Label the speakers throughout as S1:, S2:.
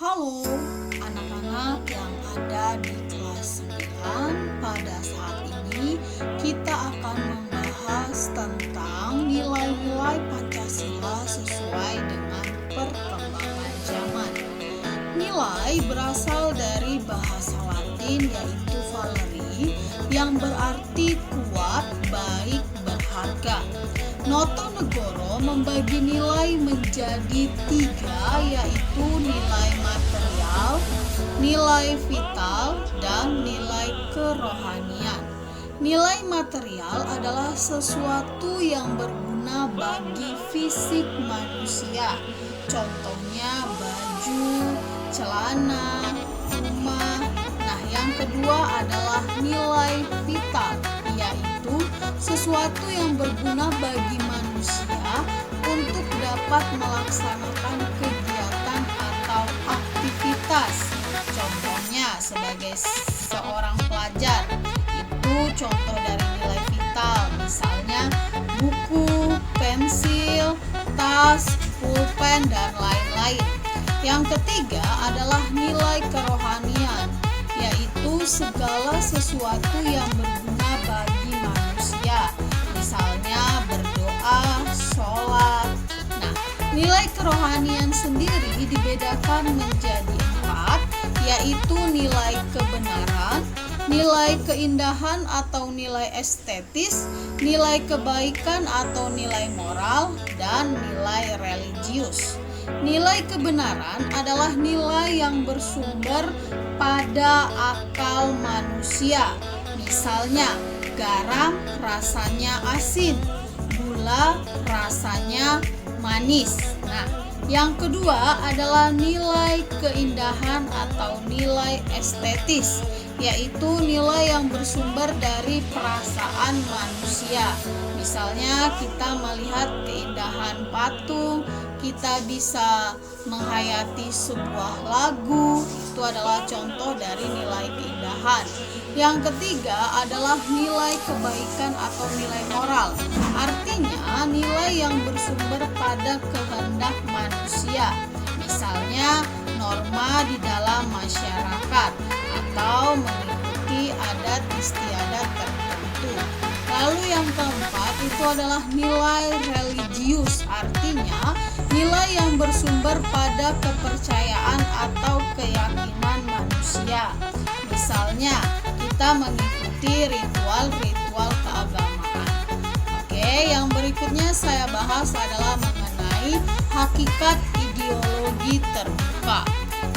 S1: Halo anak-anak yang ada di kelas 9. Pada saat ini kita akan membahas tentang nilai-nilai Pancasila sesuai dengan perkembangan zaman. Nilai berasal dari bahasa Latin yaitu valeri yang berarti kuat, baik, berharga. Noto Negoro membagi nilai menjadi 3, yaitu nilai material, nilai vital, dan nilai kerohanian. Nilai material adalah sesuatu yang berguna bagi fisik manusia. Contohnya baju, celana, rumah. Nah, yang kedua adalah nilai vital, yaitu sesuatu yang berguna bagi manusia untuk dapat melaksanakan kegiatan atau aktivitas. Contohnya sebagai seorang pelajar, itu contoh dari nilai vital, misalnya buku, pensil, tas, pulpen, dan lain-lain. Yang ketiga adalah nilai kerohanian, yaitu segala sesuatu yang berguna bagi manusia, misalnya berdoa, sholat. Nah, nilai kerohanian sendiri dibedakan menjadi 4, yaitu nilai kebenaran, nilai keindahan atau nilai estetis, nilai kebaikan atau nilai moral, dan nilai religius. Nilai kebenaran adalah nilai yang bersumber pada akal manusia. Misalnya, garam rasanya asin, gula rasanya manis. Nah, yang kedua adalah nilai keindahan atau nilai estetis, yaitu nilai yang bersumber dari perasaan manusia. Misalnya kita melihat keindahan patung, kita bisa menghayati sebuah lagu, itu adalah contoh dari nilai keindahan. Yang ketiga adalah nilai kebaikan atau nilai moral. Artinya nilai yang bersumber pada kehendak manusia. Misalnya norma di dalam masyarakat atau mengikuti adat istiadat tertentu. Lalu yang keempat itu adalah nilai religius, artinya nilai yang bersumber pada kepercayaan atau keyakinan manusia. Misalnya, kita mengikuti ritual-ritual keagamaan. Oke, yang berikutnya saya bahas adalah mengenai hakikat ideologi terbuka.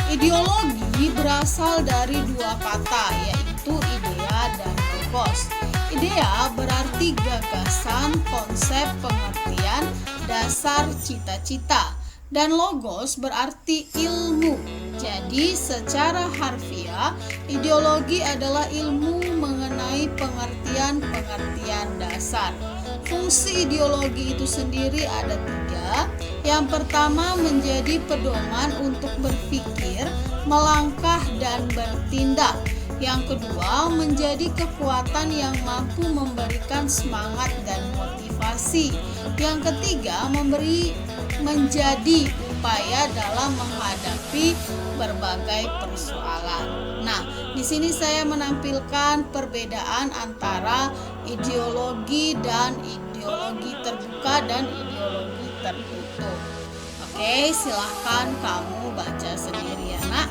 S1: Ideologi berasal dari 2 kata, yaitu idea dan logos. Idea berarti gagasan, konsep, pengertian, dasar, cita-cita. Dan logos berarti ilmu. Jadi secara harfiah, ideologi adalah ilmu mengenai pengertian-pengertian dasar. Fungsi ideologi itu sendiri ada 3. Yang pertama menjadi pedoman untuk berpikir, melangkah, dan bertindak. Yang kedua, menjadi kekuatan yang mampu memberikan semangat dan motivasi. Yang ketiga, menjadi upaya dalam menghadapi berbagai persoalan. Nah, di sini saya menampilkan perbedaan antara ideologi dan ideologi terbuka dan ideologi tertutup. Oke, silahkan kamu baca sendiri ya, Nak.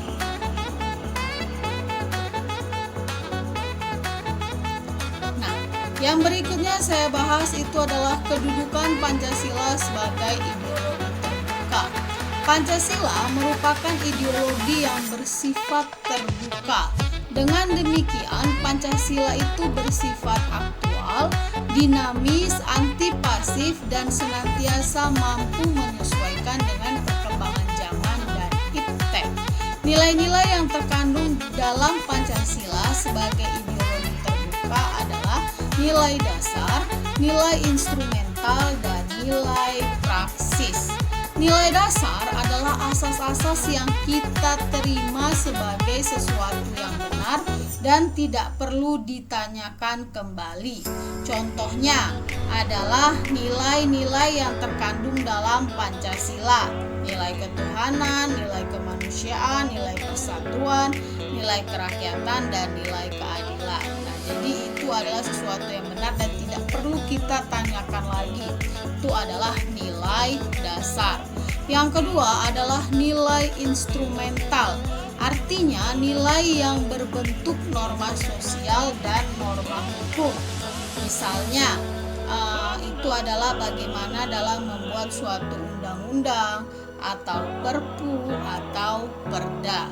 S1: Yang berikutnya saya bahas itu adalah kedudukan Pancasila sebagai ideologi terbuka. Pancasila merupakan ideologi yang bersifat terbuka. Dengan demikian, Pancasila itu bersifat aktual, dinamis, antipasif, dan senantiasa mampu menyesuaikan dengan perkembangan zaman dan iptek. Nilai-nilai yang terkandung dalam Pancasila sebagai ideologi terbuka adalah nilai dasar, nilai instrumental, dan nilai praksis. Nilai dasar adalah asas-asas yang kita terima sebagai sesuatu yang benar dan tidak perlu ditanyakan kembali. Contohnya adalah nilai-nilai yang terkandung dalam Pancasila. nilai ketuhanan, nilai kemanusiaan, nilai persatuan, nilai kerakyatan, dan nilai keadilan. Nah, jadi itu adalah sesuatu yang benar dan tidak perlu kita tanyakan lagi. Itu adalah nilai dasar. Yang kedua adalah nilai instrumental. Artinya nilai yang berbentuk norma sosial dan norma hukum. Misalnya, itu adalah bagaimana dalam membuat suatu undang-undang atau perpu atau perda.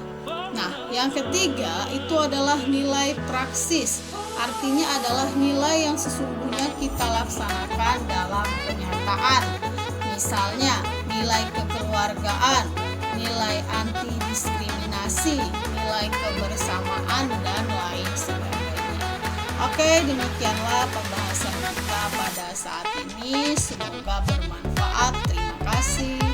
S1: Nah, yang ketiga itu adalah nilai praksis. Artinya adalah nilai yang sesungguhnya kita laksanakan dalam kenyataan. Misalnya, nilai kekeluargaan, nilai anti diskriminasi, nilai kebersamaan, dan lain sebagainya. Oke, demikianlah pembahasan kita pada saat ini. Semoga bermanfaat. Terima kasih.